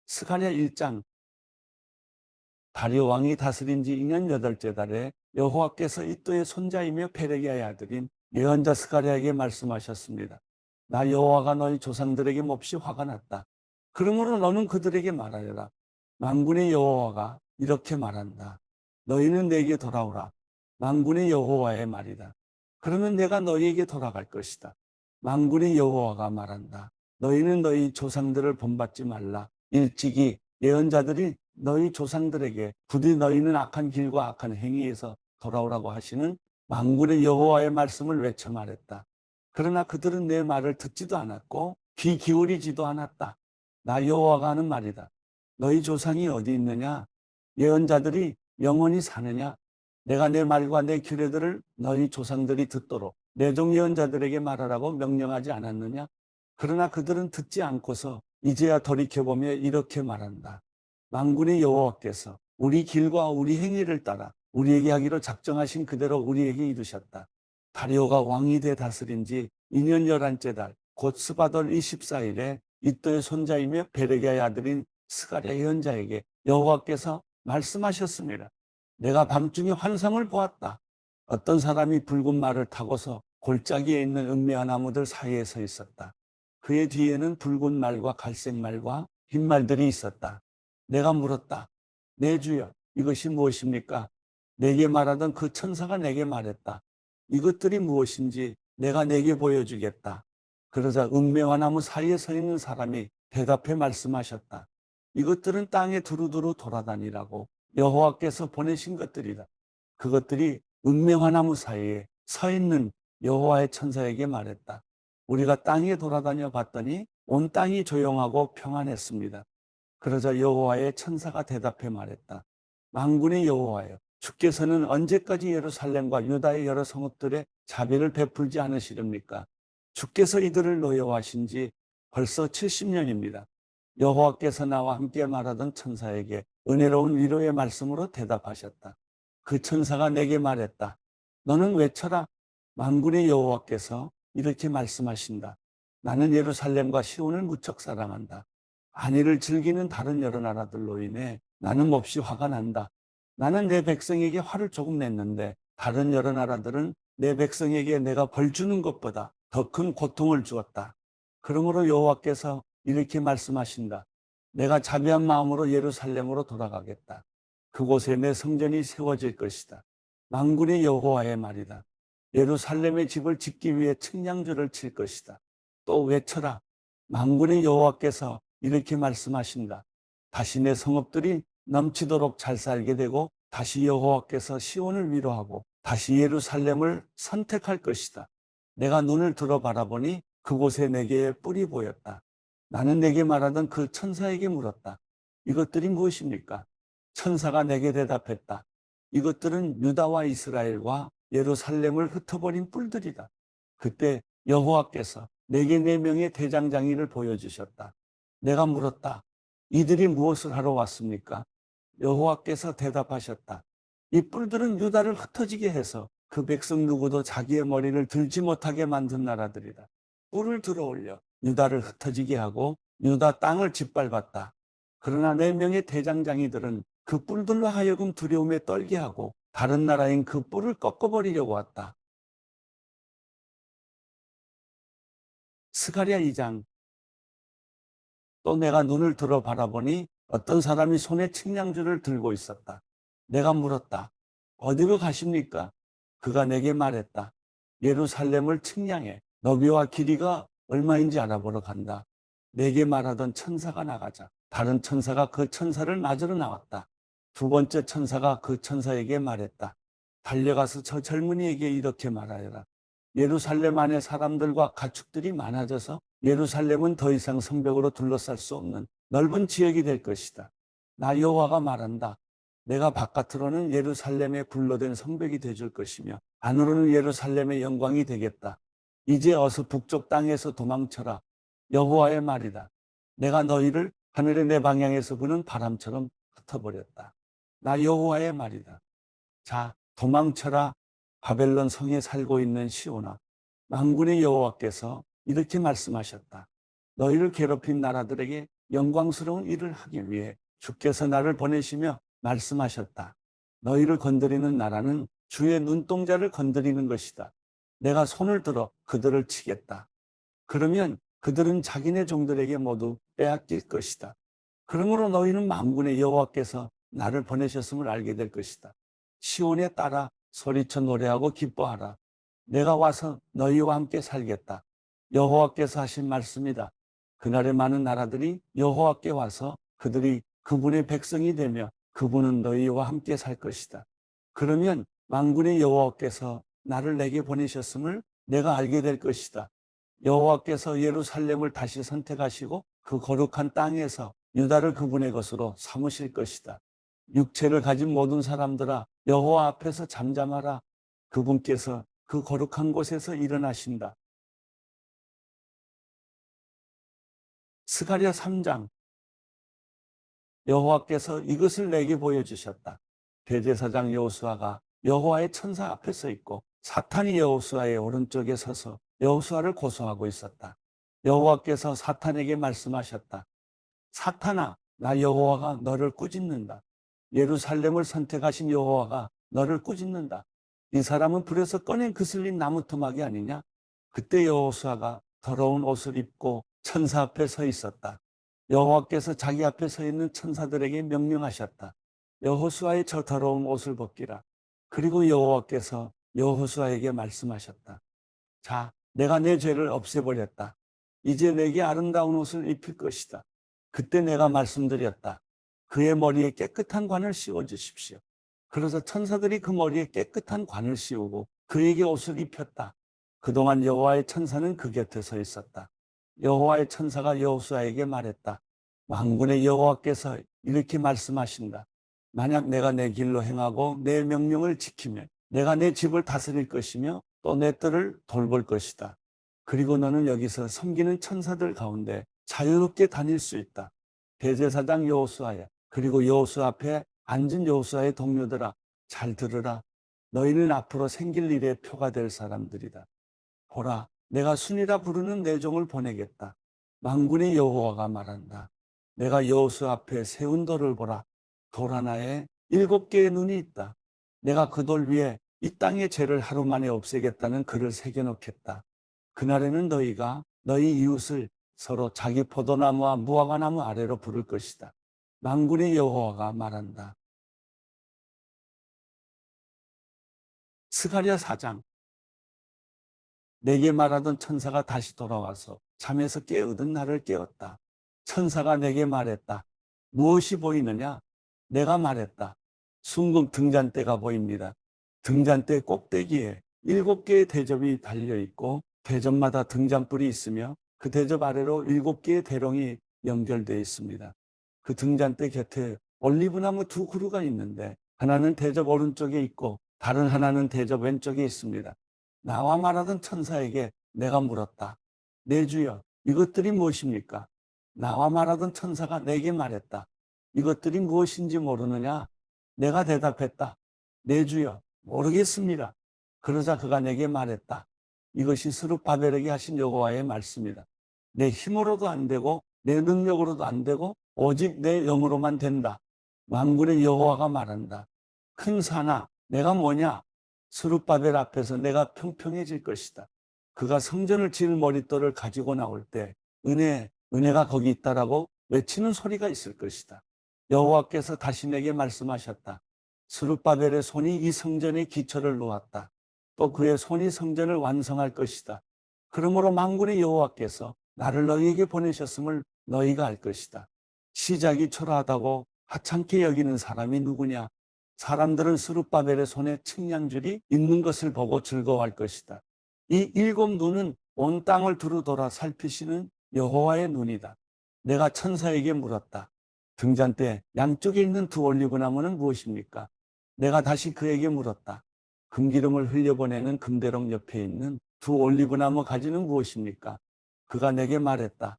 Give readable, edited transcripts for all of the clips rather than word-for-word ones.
스가랴 1장. 다리오 왕이 다스린 지 2년 8째 달에 여호와께서 이또의 손자이며 베레기야의 아들인 예언자 스가랴에게 말씀하셨습니다. 나 여호와가 너희 조상들에게 몹시 화가 났다. 그러므로 너는 그들에게 말하여라. 만군의 여호와가 이렇게 말한다. 너희는 내게 돌아오라. 만군의 여호와의 말이다. 그러면 내가 너희에게 돌아갈 것이다. 만군의 여호와가 말한다. 너희는 너희 조상들을 본받지 말라. 일찍이 예언자들이 너희 조상들에게 부디 너희는 악한 길과 악한 행위에서 돌아오라고 하시는 만군의 여호와의 말씀을 외쳐 말했다. 그러나 그들은 내 말을 듣지도 않았고 귀 기울이지도 않았다. 나 여호와가 하는 말이다. 너희 조상이 어디 있느냐? 예언자들이 영원히 사느냐? 내가 내 말과 내 규례들을 너희 조상들이 듣도록 내 종 예언자들에게 말하라고 명령하지 않았느냐? 그러나 그들은 듣지 않고서 이제야 돌이켜보며 이렇게 말한다. 만군의 여호와께서 우리 길과 우리 행위를 따라 우리에게 하기로 작정하신 그대로 우리에게 이루셨다. 다리오가 왕이 돼 다스린 지 2년 11째 달, 곧 스바돌 24일에 이또의 손자이며 베레기야의 아들인 스가랴 예언자에게 여호와께서 말씀하셨습니다. 내가 밤중에 환상을 보았다. 어떤 사람이 붉은 말을 타고서 골짜기에 있는 은매한 나무들 사이에 서 있었다. 그의 뒤에는 붉은 말과 갈색 말과 흰 말들이 있었다. 내가 물었다. 내 주여, 이것이 무엇입니까? 내게 말하던 그 천사가 내게 말했다. 이것들이 무엇인지 내가 내게 보여주겠다. 그러자 은매와 나무 사이에 서 있는 사람이 대답해 말씀하셨다. 이것들은 땅에 두루두루 돌아다니라고 여호와께서 보내신 것들이다. 그것들이 은매와 나무 사이에 서 있는 여호와의 천사에게 말했다. 우리가 땅에 돌아다녀 봤더니 온 땅이 조용하고 평안했습니다. 그러자 여호와의 천사가 대답해 말했다. 만군의 여호와여, 주께서는 언제까지 예루살렘과 유다의 여러 성읍들에 자비를 베풀지 않으시렵니까? 주께서 이들을 노여워하신 지 벌써 70년입니다. 여호와께서 나와 함께 말하던 천사에게 은혜로운 위로의 말씀으로 대답하셨다. 그 천사가 내게 말했다. 너는 외쳐라. 만군의 여호와께서 이렇게 말씀하신다. 나는 예루살렘과 시온을 무척 사랑한다. 안위를 즐기는 다른 여러 나라들로 인해 나는 몹시 화가 난다. 나는 내 백성에게 화를 조금 냈는데 다른 여러 나라들은 내 백성에게 내가 벌 주는 것보다 더 큰 고통을 주었다. 그러므로 여호와께서 이렇게 말씀하신다. 내가 자비한 마음으로 예루살렘으로 돌아가겠다. 그곳에 내 성전이 세워질 것이다. 만군의 여호와의 말이다. 예루살렘의 집을 짓기 위해 측량줄을 칠 것이다. 또 외쳐라. 만군의 여호와께서 이렇게 말씀하신다. 다시 내 성읍들이 넘치도록 잘 살게 되고 다시 여호와께서 시온을 위로하고 다시 예루살렘을 선택할 것이다. 내가 눈을 들어 바라보니 그곳에 내게 뿔이 보였다. 나는 내게 말하던 그 천사에게 물었다. 이것들이 무엇입니까? 천사가 내게 대답했다. 이것들은 유다와 이스라엘과 예루살렘을 흩어버린 뿔들이다. 그때 여호와께서 내게 4명의 대장장이를 보여주셨다. 내가 물었다. 이들이 무엇을 하러 왔습니까? 여호와께서 대답하셨다. 이 뿔들은 유다를 흩어지게 해서 그 백성 누구도 자기의 머리를 들지 못하게 만든 나라들이다. 뿔을 들어올려 유다를 흩어지게 하고 유다 땅을 짓밟았다. 그러나 4명의 대장장이들은 그 뿔들로 하여금 두려움에 떨게 하고 다른 나라인 그 뿔을 꺾어버리려고 왔다. 스가랴 2장. 또 내가 눈을 들어 바라보니 어떤 사람이 손에 측량줄을 들고 있었다. 내가 물었다. 어디로 가십니까? 그가 내게 말했다. 예루살렘을 측량해 너비와 길이가 얼마인지 알아보러 간다. 내게 말하던 천사가 나가자 다른 천사가 그 천사를 맞으러 나왔다. 두 번째 천사가 그 천사에게 말했다. 달려가서 저 젊은이에게 이렇게 말하여라. 예루살렘 안에 사람들과 가축들이 많아져서 예루살렘은 더 이상 성벽으로 둘러쌀 수 없는 넓은 지역이 될 것이다. 나 여호와가 말한다. 내가 바깥으로는 예루살렘의 불로된 성벽이 되줄 것이며 안으로는 예루살렘의 영광이 되겠다. 이제 어서 북쪽 땅에서 도망쳐라. 여호와의 말이다. 내가 너희를 하늘의 내 방향에서 부는 바람처럼 흩어버렸다. 나 여호와의 말이다. 자, 도망쳐라. 바벨론 성에 살고 있는 시온아. 만군의 여호와께서 이렇게 말씀하셨다. 너희를 괴롭힌 나라들에게 영광스러운 일을 하기 위해 주께서 나를 보내시며 말씀하셨다. 너희를 건드리는 나라는 주의 눈동자를 건드리는 것이다. 내가 손을 들어 그들을 치겠다. 그러면 그들은 자기네 종들에게 모두 빼앗길 것이다. 그러므로 너희는 만군의 여호와께서 나를 보내셨음을 알게 될 것이다. 시온에 따라 소리쳐 노래하고 기뻐하라. 내가 와서 너희와 함께 살겠다. 여호와께서 하신 말씀이다. 그날에 많은 나라들이 여호와께 와서 그들이 그분의 백성이 되며 그분은 너희와 함께 살 것이다. 그러면 만군의 여호와께서 나를 내게 보내셨음을 내가 알게 될 것이다. 여호와께서 예루살렘을 다시 선택하시고 그 거룩한 땅에서 유다를 그분의 것으로 삼으실 것이다. 육체를 가진 모든 사람들아 여호와 앞에서 잠잠하라. 그분께서 그 거룩한 곳에서 일어나신다. 스가랴 3장. 여호와께서 이것을 내게 보여주셨다. 대제사장 여호수아가 여호와의 천사 앞에 서 있고 사탄이 여호수아의 오른쪽에 서서 여호수아를 고소하고 있었다. 여호와께서 사탄에게 말씀하셨다. 사탄아, 나 여호와가 너를 꾸짖는다. 예루살렘을 선택하신 여호와가 너를 꾸짖는다. 이 사람은 불에서 꺼낸 그슬린 나무 토막이 아니냐? 그때 여호수아가 더러운 옷을 입고 천사 앞에 서 있었다. 여호와께서 자기 앞에 서 있는 천사들에게 명령하셨다. 여호수아의 저 더러운 옷을 벗기라. 그리고 여호와께서 여호수아에게 말씀하셨다. 자, 내가 내 죄를 없애버렸다. 이제 내게 아름다운 옷을 입힐 것이다. 그때 내가 말씀드렸다. 그의 머리에 깨끗한 관을 씌워주십시오. 그래서 천사들이 그 머리에 깨끗한 관을 씌우고 그에게 옷을 입혔다. 그동안 여호와의 천사는 그 곁에 서 있었다. 여호와의 천사가 여호수아에게 말했다. 만군의 여호와께서 이렇게 말씀하신다. 만약 내가 내 길로 행하고 내 명령을 지키면 내가 내 집을 다스릴 것이며 또 내 뜰을 돌볼 것이다. 그리고 너는 여기서 섬기는 천사들 가운데 자유롭게 다닐 수 있다. 대제사장 여호수아야. 그리고 여호수아 앞에 앉은 여호수아의 동료들아, 잘 들으라. 너희는 앞으로 생길 일의 표가 될 사람들이다. 보라, 내가 순이라 부르는 내 종을 보내겠다. 만군의 여호와가 말한다. 내가 여호수아 앞에 세운 돌을 보라. 돌 하나에 7개의 눈이 있다. 내가 그 돌 위에 이 땅의 죄를 하루 만에 없애겠다는 글을 새겨놓겠다. 그날에는 너희가 너희 이웃을 서로 자기 포도나무와 무화과나무 아래로 부를 것이다. 만군의 여호와가 말한다. 스가랴 4장. 내게 말하던 천사가 다시 돌아와서 잠에서 깨우던 나를 깨웠다. 천사가 내게 말했다. 무엇이 보이느냐? 내가 말했다. 순금 등잔대가 보입니다. 등잔대 꼭대기에 7개의 대접이 달려있고 대접마다 등잔불이 있으며 그 대접 아래로 7개의 대롱이 연결되어 있습니다. 그 등잔대 곁에 올리브나무 2그루가 있는데 하나는 대접 오른쪽에 있고 다른 하나는 대접 왼쪽에 있습니다. 나와 말하던 천사에게 내가 물었다. 내 주여, 이것들이 무엇입니까? 나와 말하던 천사가 내게 말했다. 이것들이 무엇인지 모르느냐? 내가 대답했다. 내 주여, 모르겠습니다. 그러자 그가 내게 말했다. 이것이 스룹바벨에게 하신 여호와의 말씀이다. 내 힘으로도 안 되고 내 능력으로도 안 되고 오직 내 영으로만 된다. 만군의 여호와가 말한다. 큰 산아, 내가 뭐냐? 스룹바벨 앞에서 내가 평평해질 것이다. 그가 성전을 지을 머릿돌을 가지고 나올 때 은혜가 거기 있다라고 외치는 소리가 있을 것이다. 여호와께서 다시 내게 말씀하셨다. 스룹바벨의 손이 이 성전의 기초를 놓았다. 또 그의 손이 성전을 완성할 것이다. 그러므로 만군의 여호와께서 나를 너희에게 보내셨음을 너희가 알 것이다. 시작이 초라하다고 하찮게 여기는 사람이 누구냐? 사람들은 스룹바벨의 손에 측량줄이 있는 것을 보고 즐거워할 것이다. 이 7 눈은 온 땅을 두루 돌아 살피시는 여호와의 눈이다. 내가 천사에게 물었다. 등잔대 양쪽에 있는 2 올리브나무는 무엇입니까? 내가 다시 그에게 물었다. 금기름을 흘려보내는 금대롱 옆에 있는 2 올리브나무 가지는 무엇입니까? 그가 내게 말했다.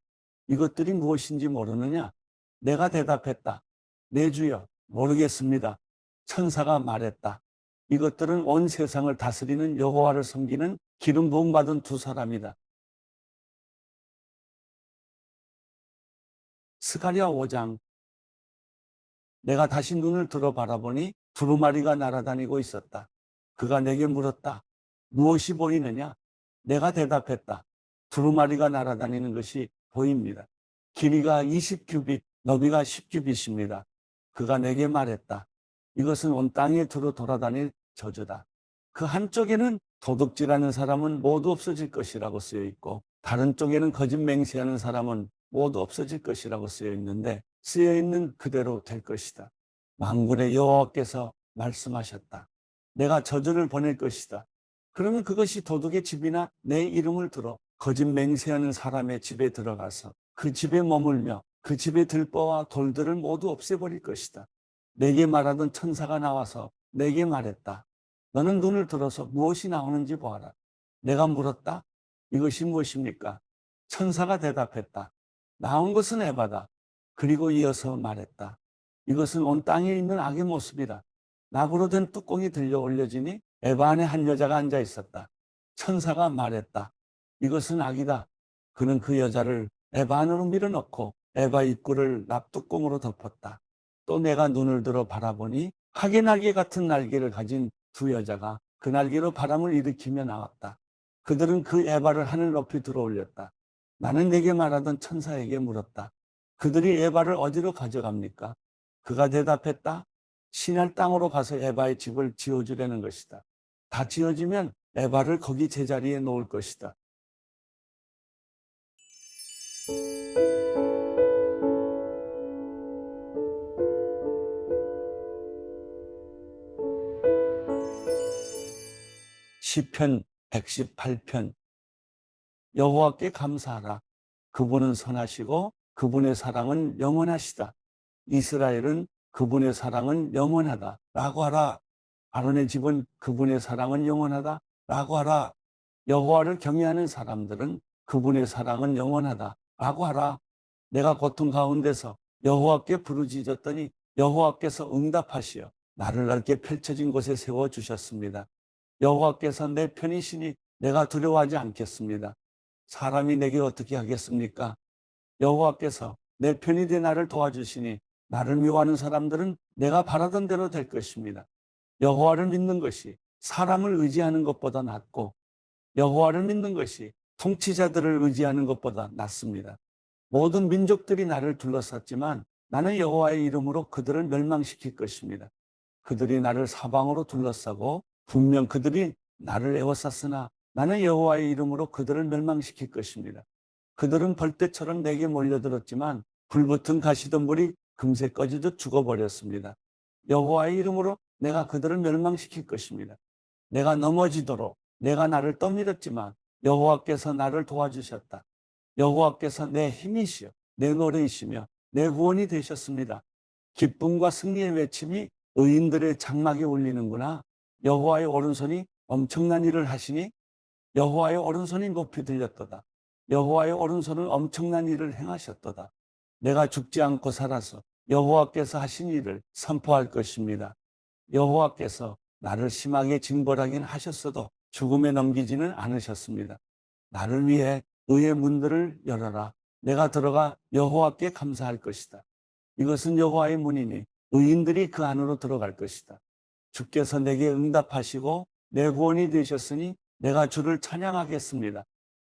이것들이 무엇인지 모르느냐? 내가 대답했다. 내 주여, 모르겠습니다. 천사가 말했다. 이것들은 온 세상을 다스리는 여호와를 섬기는 기름 부음 받은 2 사람이다. 스가랴 5장. 내가 다시 눈을 들어 바라보니 두루마리가 날아다니고 있었다. 그가 내게 물었다. 무엇이 보이느냐? 내가 대답했다. 두루마리가 날아다니는 것이 보입니다. 길이가 20규빗, 너비가 10규빗입니다. 그가 내게 말했다. 이것은 온 땅에 두루 돌아다닐 저주다. 그 한쪽에는 도둑질하는 사람은 모두 없어질 것이라고 쓰여 있고, 다른 쪽에는 거짓 맹세하는 사람은 모두 없어질 것이라고 쓰여 있는데, 쓰여 있는 그대로 될 것이다. 만군의 여호와께서 말씀하셨다. 내가 저주를 보낼 것이다. 그러면 그것이 도둑의 집이나 내 이름을 들어 거짓 맹세하는 사람의 집에 들어가서 그 집에 머물며 그 집의 들보와 돌들을 모두 없애버릴 것이다. 내게 말하던 천사가 나와서 내게 말했다. 너는 눈을 들어서 무엇이 나오는지 보아라. 내가 물었다. 이것이 무엇입니까? 천사가 대답했다. 나온 것은 에바다. 그리고 이어서 말했다. 이것은 온 땅에 있는 악의 모습이다. 나무로 된 뚜껑이 들려 올려지니 에바 안에 한 여자가 앉아 있었다. 천사가 말했다. 이것은 악이다. 그는 그 여자를 에바 안으로 밀어넣고 에바 입구를 납뚜껑으로 덮었다. 또 내가 눈을 들어 바라보니 하계 날개 같은 날개를 가진 두 여자가 그 날개로 바람을 일으키며 나왔다. 그들은 그 에바를 하늘 높이 들어 올렸다. 나는 내게 말하던 천사에게 물었다. 그들이 에바를 어디로 가져갑니까? 그가 대답했다. 신할 땅으로 가서 에바의 집을 지어주려는 것이다. 다 지어지면 에바를 거기 제자리에 놓을 것이다. 시편 118편. 여호와께 감사하라. 그분은 선하시고 그분의 사랑은 영원하시다. 이스라엘은 그분의 사랑은 영원하다 라고 하라. 아론의 집은 그분의 사랑은 영원하다 라고 하라. 여호와를 경외하는 사람들은 그분의 사랑은 영원하다 라고 하라. 내가 고통 가운데서 여호와께 부르짖었더니 여호와께서 응답하시어 나를 넓게 펼쳐진 곳에 세워주셨습니다. 여호와께서 내 편이시니 내가 두려워하지 않겠습니다. 사람이 내게 어떻게 하겠습니까? 여호와께서 내 편이 돼 나를 도와주시니 나를 미워하는 사람들은 내가 바라던 대로 될 것입니다. 여호와를 믿는 것이 사람을 의지하는 것보다 낫고 여호와를 믿는 것이 통치자들을 의지하는 것보다 낫습니다. 모든 민족들이 나를 둘러쌌지만 나는 여호와의 이름으로 그들을 멸망시킬 것입니다. 그들이 나를 사방으로 둘러싸고 분명 그들이 나를 에워쌌으나 나는 여호와의 이름으로 그들을 멸망시킬 것입니다. 그들은 벌떼처럼 내게 몰려들었지만 불붙은 가시덤불이 금세 꺼지듯 죽어버렸습니다. 여호와의 이름으로 내가 그들을 멸망시킬 것입니다. 내가 넘어지도록 내가 나를 떠밀었지만 여호와께서 나를 도와주셨다. 여호와께서 내 힘이시여 내 노래이시며 내 구원이 되셨습니다. 기쁨과 승리의 외침이 의인들의 장막에 울리는구나. 여호와의 오른손이 엄청난 일을 하시니 여호와의 오른손이 높이 들렸도다. 여호와의 오른손은 엄청난 일을 행하셨도다. 내가 죽지 않고 살아서 여호와께서 하신 일을 선포할 것입니다. 여호와께서 나를 심하게 징벌하긴 하셨어도 죽음에 넘기지는 않으셨습니다. 나를 위해 의의 문들을 열어라. 내가 들어가 여호와께 감사할 것이다. 이것은 여호와의 문이니 의인들이 그 안으로 들어갈 것이다. 주께서 내게 응답하시고 내 구원이 되셨으니 내가 주를 찬양하겠습니다.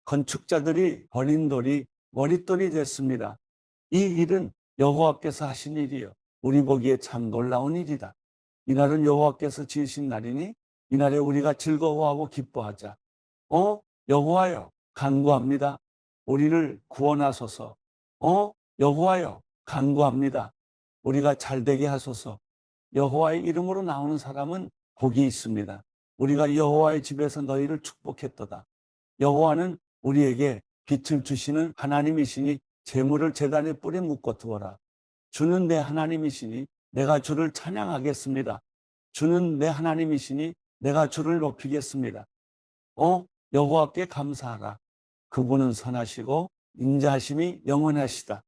건축자들이 버린 돌이 머릿돌이 됐습니다. 이 일은 여호와께서 하신 일이요 우리 보기에 참 놀라운 일이다. 이날은 여호와께서 지으신 날이니 이날에 우리가 즐거워하고 기뻐하자. 여호와여 간구합니다. 우리를 구원하소서. 여호와여 간구합니다. 우리가 잘되게 하소서. 여호와의 이름으로 나오는 사람은 복이 있습니다. 우리가 여호와의 집에서 너희를 축복했도다. 여호와는 우리에게 빛을 주시는 하나님이시니 재물을 제단의 뿔에 묶어 두어라. 주는 내 하나님이시니 내가 주를 찬양하겠습니다. 주는 내 하나님이시니 내가 주를 높이겠습니다. 여호와께 감사하라. 그분은 선하시고 인자하심이 영원하시다.